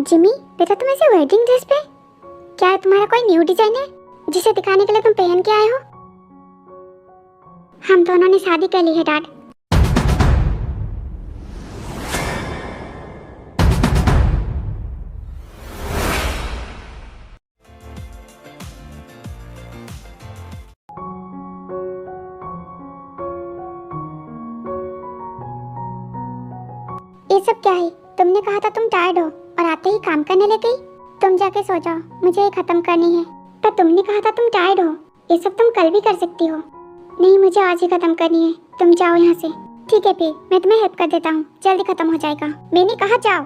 Jimmy बेटा, तुम ऐसे वेडिंग ड्रेस पे, क्या तुम्हारा कोई न्यू डिजाइन है जिसे दिखाने के लिए तुम पहन के आए हो? हम दोनों ने शादी कर ली है डैड। ये सब क्या है? तुमने कहा था तुम टायर्ड हो और आते ही काम करने लग गई। तुम जाके सो जाओ, मुझे ये खत्म करनी है। पर तुमने कहा था तुम टायर्ड हो, ये सब तुम कल भी कर सकती हो। नहीं, मुझे आज ही खत्म करनी है। तुम जाओ यहाँ से। ठीक है फिर, मैं तुम्हें हेल्प कर देता हूँ, जल्दी खत्म हो जाएगा। मैंने कहा जाओ।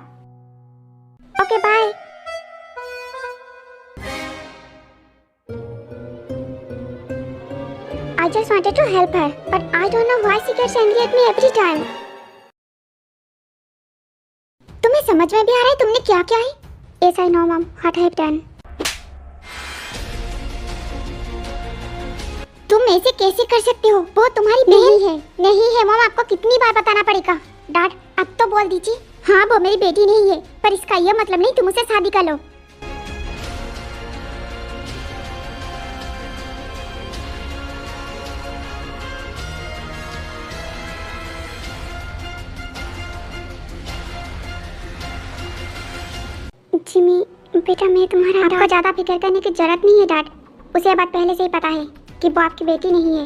Okay bye. I just wanted to help her, but I don't know why she gets angry at me every time. तुम्हें समझ में भी आ रहा है तुमने क्या किया है? Yes, I know, Mom. What I have done. तुम ऐसे कैसे कर सकते हो? वो तुम्हारी बहन है। नहीं है मॉम, आपको कितनी बार बताना पड़ेगा? डैड, अब तो बोल दीजिए। हाँ, वो मेरी बेटी नहीं है, पर इसका ये मतलब नहीं तुम उसे शादी कर लो। जिमी बेटा, मैं तुम्हारा आपको ज्यादा फिक्र करने की जरूरत नहीं है डैड। उसे बात पहले से ही पता है कि वो आपकी बेटी नहीं है।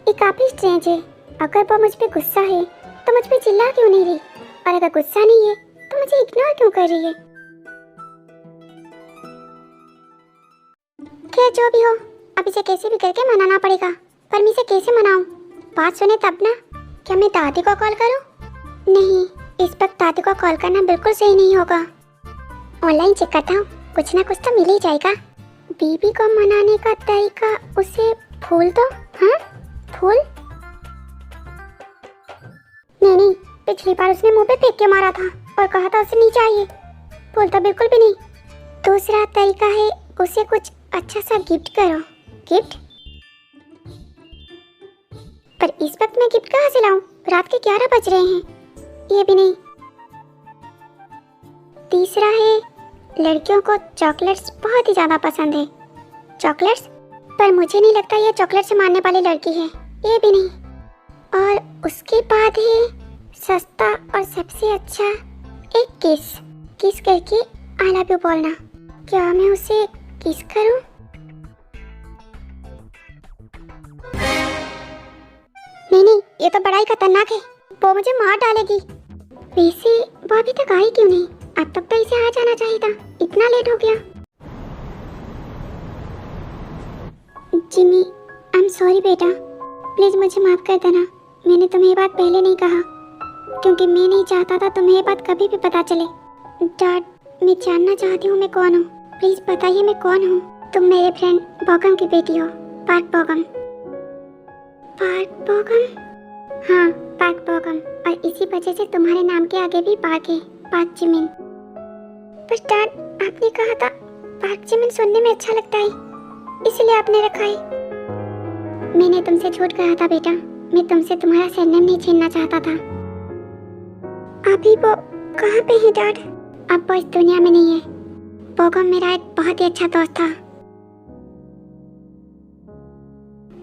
ये काफी स्ट्रेंज है। अगर वो मुझ पे गुस्सा है तो मुझ पे चिल्ला क्यों नहीं रही, और अगर गुस्सा नहीं है तो मुझे इग्नोर क्यों कर रही है? खैर जो भी हो, अब इसे कैसे भी करके मनाना पड़ेगा। पर मैं इसे कैसे मनाऊं? बात सुने तब ना। क्या मैं दादी को कॉल करूं? नहीं, इस वक्त दादी को कॉल करना बिल्कुल सही नहीं होगा। ऑनलाइन चेक करता हूँ, कुछ ना कुछ तो मिल ही जाएगा। बीबी को मनाने का तरीका, उसे फूल दो। हाँ, फूल? नहीं, पिछली बार उसने मुंह पे फेंक के मारा था और कहा था उसे नहीं चाहिए। फूल तो बिल्कुल भी नहीं। दूसरा तरीका है, उसे कुछ अच्छा सा गिफ्ट करो। गिफ्ट? पर इस वक्त मैं गिफ्ट कहाँ से लाऊं? रात के 11 बज रहे हैं। ये भी नहीं। तीसरा है, लड़कियों को चॉकलेट्स बहुत ही ज्यादा पसंद है। चॉकलेट्स? पर मुझे नहीं लगता ये चॉकलेट से मारने वाली लड़की है। ये भी नहीं। और उसके बाद है सस्ता और सबसे अच्छा, एक किस। किस करके आई लव यू बोलना। क्या मैं उसे किस करूं? नहीं, ये तो बड़ा ही खतरनाक है। वो मुझे मार डालेगी। वैसे वो अभी तक आई क्यों नहीं? अब तक तो इसे आ जाना चाहिए था। इतना लेट हो गया। जिमी, आई एम सॉरी बेटा, प्लीज मुझे माफ कर देना। मैंने तुम्हें ये बात पहले नहीं कहा क्योंकि मैं नहीं चाहता था तुम्हें ये बात कभी भी पता चले। डैड, मैं जानना चाहती हूँ मैं कौन हूँ। प्लीज बताइए मैं कौन हूँ। तुम मेरे फ्रेंड बॉगम की बेटी हो, पार्क बॉगम। पार्क बॉगम? हाँ, पार्क बॉगम। और इसी वजह से तुम्हारे नाम के आगे भी पार्क है, पार्क जिमिन। पर डैड, आपने कहा था पार्क जिमिन सुनने में अच्छा लगता है, इसलिए आपने रखा है। मैंने तुमसे झूठ कहा था बेटा। मैं तुमसे तुम्हारा सरनेम नहीं छीनना चाहता था। अभी वो कहाँ पे है डैड? अब वो इस दुनिया में नहीं है। बॉगम मेरा एक बहुत ही अच्छा दोस्त था।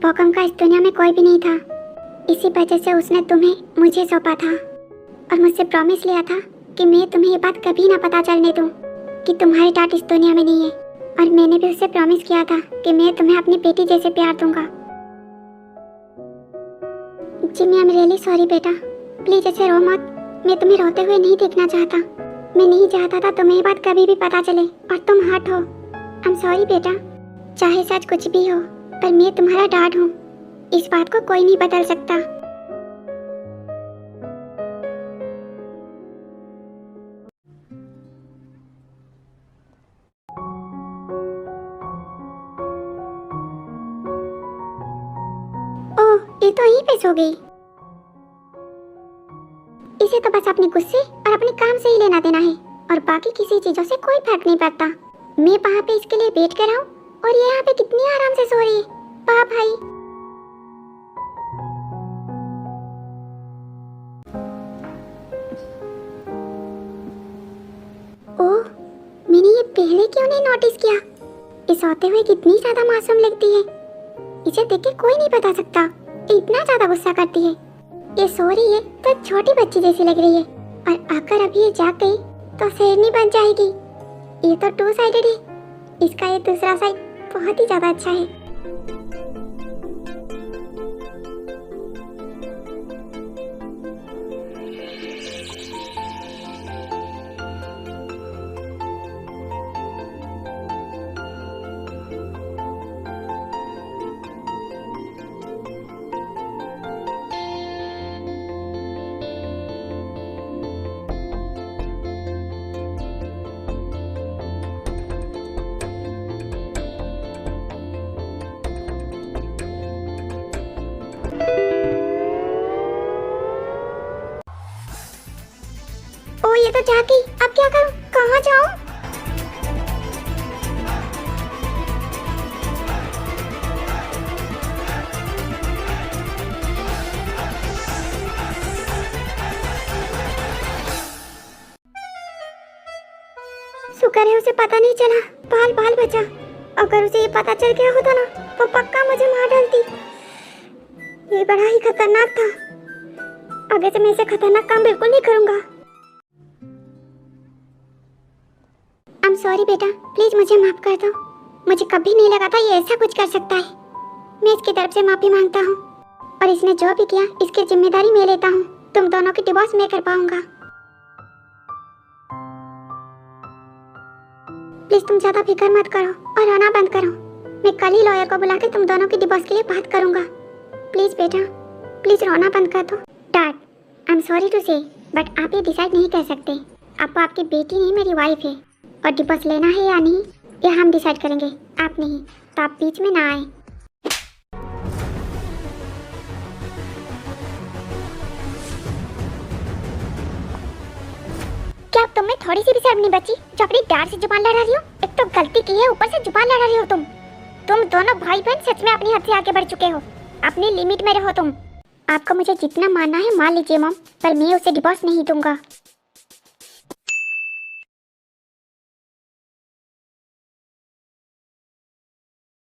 बॉगम का इस दुनिया में कोई भी नहीं था, इसी वजह से उसने तुम्हें मुझे सौंपा था और मुझसे प्रॉमिस लिया था कि मैं तुम्हें ये बात कभी ना पता चलने दूं कि तुम्हारे डैड इस दुनिया में नहीं है। और मैंने भी उससे प्रॉमिस किया था कि मैं तुम्हें अपनी बेटी जैसे प्यार दूंगा। Jimmy, I am really sorry बेटा, प्लीज ऐसे रो मत। मैं तुम्हें रोते हुए नहीं देखना चाहता। मैं नहीं चाहता था तुम्हें ये बात कभी भी पता चले और तुम हर्ट हो। आई एम सॉरी बेटा। चाहे सच कुछ भी हो, पर मैं तुम्हारा डैड हूँ। इस बात को कोई नहीं बदल सकता। ओह, ये तो यहीं पे सो गई। इसे तो बस अपने गुस्से और अपने काम से ही लेना देना है और बाकी किसी चीजों से कोई फर्क नहीं पड़ता। मैं वहाँ पे इसके लिए वेट कर रहा हूँ और ये यहाँ पे कितनी आराम से सो रही है। वाह भाई। ओह, मैंने ये पहले क्यों नहीं नोटिस किया? ये सोते हुए कितनी ज्यादा मासूम लगती है। इसे देख के कोई नहीं बता सकता इतना ज्यादा गुस्सा करती है। ये सो रही है तो छोटी बच्ची जैसी लग रही है, और अगर अभी ये जाग गई तो शेरनी बन जाएगी। ये तो टू साइडेड है, इसका ये दूसरा साइड बहुत ही ज्यादा अच्छा है। ओ, ये तो जाग गई। अब क्या करूं? कहाँ जाऊं? शुक्र है उसे पता नहीं चला, बाल बाल बचा। अगर उसे ये पता चल गया होता ना तो पक्का मुझे मार डालती। ये बड़ा ही खतरनाक था। आगे से मैं ऐसे खतरनाक काम बिल्कुल नहीं करूंगा। आई एम सॉरी बेटा, प्लीज मुझे माफ कर दो। मुझे कभी नहीं लगा था ये ऐसा कुछ कर सकता है। मैं इसकी तरफ से माफी मांगता हूँ, और इसने जो भी किया इसकी जिम्मेदारी मैं लेता हूँ। तुम दोनों की डिवोर्स मैं कर पाऊंगा। प्लीज तुम ज्यादा फिक्र मत करो और रोना बंद करो। मैं कल ही लॉयर को बुला के तुम दोनों की डिवोर्स के लिए बात करूंगा। प्लीज बेटा, प्लीज रोना बंद कर दो। Dad, I am sorry to say, but आप ये डिसाइड नहीं कर सकते। अब आपकी बेटी नहीं, मेरी वाइफ है, और डिवोर्स लेना है या नहीं ये हम डिसाइड करेंगे, आप नहीं। तो आप बीच में ना आए। क्या तुम्हें थोड़ी सी भी शर्म नहीं बची जो अपनी डैड से जुबान लड़ा रही हो? एक तो गलती की है, ऊपर से जुबान लड़ा रही हो तुम दोनों भाई बहन सच में अपनी हद से आगे बढ़ चुके हो। अपनी लिमिट में रहो तुम। आपको मुझे जितना मानना है मान लीजिए मॉम, पर मैं उसे डिवोर्स नहीं दूंगा।